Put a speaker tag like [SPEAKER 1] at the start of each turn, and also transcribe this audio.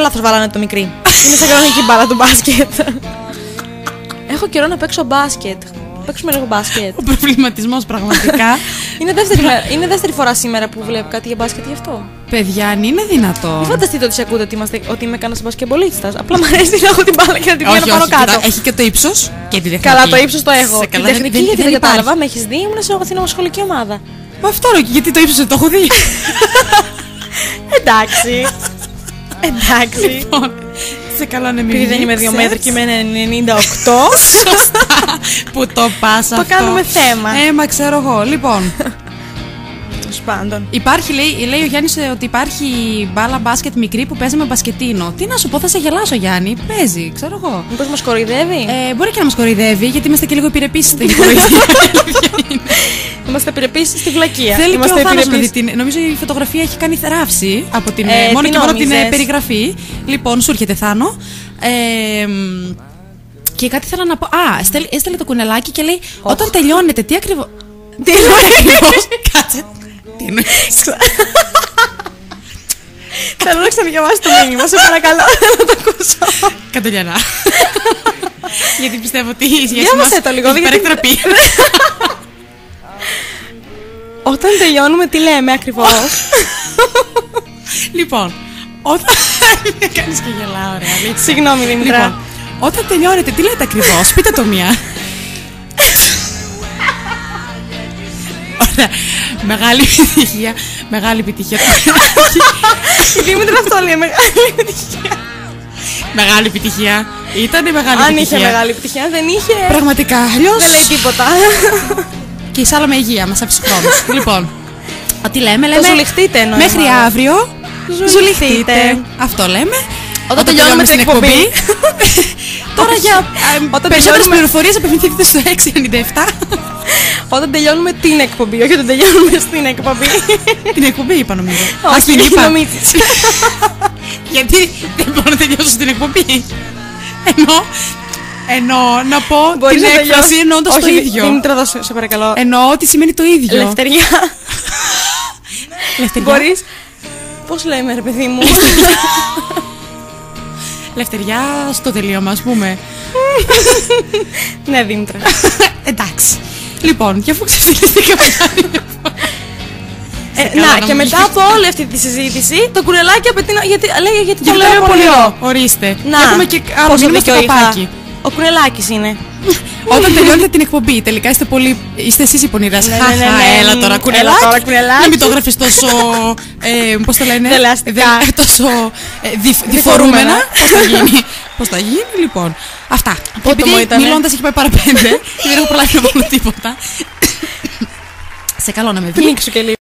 [SPEAKER 1] λάθος βάλανε το μικρή. Είναι σαν κανονική μπάλα του μπάσκετ. Έχω καιρό να παίξω μπάσκετ. Παίξουμε λίγο μπάσκετ.
[SPEAKER 2] Ο προβληματισμός πραγματικά.
[SPEAKER 1] Είναι δεύτερη φορά σήμερα που βλέπω κάτι για μπάσκετ γι' αυτό.
[SPEAKER 2] Παιδιά, αν είναι δυνατό.
[SPEAKER 1] Μην φανταστείτε ότι σε ακούτε ότι είμαι κανένας μπασκετμπολίστας. Απλά μου αρέσει να έχω την μπάλα και να την βγαίνω πάνω κάτω.
[SPEAKER 2] Έχει και το ύψος και τη τεχνική.
[SPEAKER 1] Καλά, το ύψος το έχω.
[SPEAKER 2] Σε
[SPEAKER 1] Την τεχνική γιατί δεν κατάλαβα. Με έχεις δει, ήμουν σε αθηνομοσχολική ομάδα.
[SPEAKER 2] Μα αυτό γιατί το ύψος δεν το έχω δει.
[SPEAKER 1] Εντάξει. Εντάξει.
[SPEAKER 2] Λοιπόν, σε καλό να μην
[SPEAKER 1] επειδή δεν είμαι 2 μέτρα και είμαι 98.
[SPEAKER 2] Σωστά. Που το πας αυτό.
[SPEAKER 1] Το κάνουμε θέμα.
[SPEAKER 2] Μα ξέρω εγώ. Λοιπόν.
[SPEAKER 1] Τέλος πάντων.
[SPEAKER 2] Υπάρχει, λέει ο Γιάννης ότι υπάρχει μπάλα μπάσκετ μικρή που παίζει με μπασκετίνο. Τι να σου πω, θα σε γελάσω, Γιάννη. Παίζει, ξέρω εγώ.
[SPEAKER 1] Μήπως μας κοροϊδεύει?
[SPEAKER 2] Μπορεί και να μας κοροϊδεύει, γιατί είμαστε και λίγο επιρρεπείς στην κοροϊδία.
[SPEAKER 1] Είμαστε επιρρεπείς στη βλακεία.
[SPEAKER 2] Θέλει και ο Θάνος να δει. Νομίζω η φωτογραφία έχει κάνει θράψη από την, μόνο και μόνο από την περιγραφή. Λοιπόν, σου έρχεται, Θάνο. Και κάτι θέλω να πω. Έστειλε το κουνελάκι και λέει: όταν τελειώνετε, τι ακριβώς.
[SPEAKER 1] Τι εννοείς?
[SPEAKER 2] Κάτσε. Τι εννοείς?
[SPEAKER 1] Θέλω να ξαναδιαβάσει το μήνυμα, σε παρακαλώ. Να το ακούσω.
[SPEAKER 2] Κατολιανά. Γιατί πιστεύω ότι η σχέση μας
[SPEAKER 1] Διάβασε το λίγο,
[SPEAKER 2] έχει παρεκτραπεί.
[SPEAKER 1] Όταν τελειώνουμε, τι λέμε ακριβώς?
[SPEAKER 2] Λοιπόν, όταν. Κάνεις και γελάω, ωραία.
[SPEAKER 1] Συγγνώμη, Δήμητρα.
[SPEAKER 2] Λοιπόν, όταν τελειώνετε, τι λέτε ακριβώς? Πείτε το μία. Ωραία. Μεγάλη επιτυχία. Μεγάλη επιτυχία.
[SPEAKER 1] Η Δήμητρα αυτό λέει, μεγάλη επιτυχία.
[SPEAKER 2] Μεγάλη επιτυχία. Ήτανε μεγάλη επιτυχία.
[SPEAKER 1] Αν είχε μεγάλη επιτυχία, δεν είχε.
[SPEAKER 2] Πραγματικά. Αλλιώς.
[SPEAKER 1] Δεν λέει τίποτα.
[SPEAKER 2] Και εισάλλα με υγεία, μας άφησε χρόνος. Λοιπόν, τι λέμε?
[SPEAKER 1] Το ζουλιχτείτε εννοώ.
[SPEAKER 2] Μέχρι αύριο. Ζουλιχτείτε. Αυτό λέμε.
[SPEAKER 1] Όταν τελειώνουμε την εκπομπή.
[SPEAKER 2] Τώρα για περισσότερες πληροφορίες απευθυνθείτε στο 697.
[SPEAKER 1] Όταν τελειώνουμε την εκπομπή, όχι όταν τελειώνουμε στην εκπομπή.
[SPEAKER 2] Την εκπομπή είπα νομίζω.
[SPEAKER 1] Όχι, την είπα.
[SPEAKER 2] Γιατί δεν μπορώ να τελειώσω στην εκπομπή. Εννοώ να πω την έκφραση εννοώντας το ίδιο.
[SPEAKER 1] Δήμητρα, δώσε, σε παρακαλώ.
[SPEAKER 2] Εννοώ ότι σημαίνει το ίδιο.
[SPEAKER 1] Ελευθερία.
[SPEAKER 2] Ελευθερία.
[SPEAKER 1] Μπορείς. Πώς λέμε, ρε παιδί μου?
[SPEAKER 2] Ελευθεριά στο τελείωμα, ας πούμε.
[SPEAKER 1] Ναι, Δήμητρα.
[SPEAKER 2] Εντάξει. Λοιπόν, και αφού ξεφτυλιστήκαμε.
[SPEAKER 1] Να, και μετά από όλη αυτή τη συζήτηση, το κουνελάκι απαιτεί να. Γιατί το λέω πολύ.
[SPEAKER 2] Ορίστε.
[SPEAKER 1] Να,
[SPEAKER 2] έχουμε και άλλο μήνυμα στο καπάκι.
[SPEAKER 1] Ο κουνελάκης είναι.
[SPEAKER 2] Όταν τελειώνετε την εκπομπή, τελικά είστε εσείς οι πονηρές.
[SPEAKER 1] Ναι,
[SPEAKER 2] έλα τώρα, κουνελάκι. Να μην το γράφεις τόσο. Πώς το λένε? Τόσο διφορούμενα. Πώς θα γίνει, λοιπόν. Αυτά. Επειδή μιλώντας έχει πάει παρά 5, δεν έχω προλάβει να πω τίποτα. Σε καλό να με δει.
[SPEAKER 1] Πνίξου και λίγο.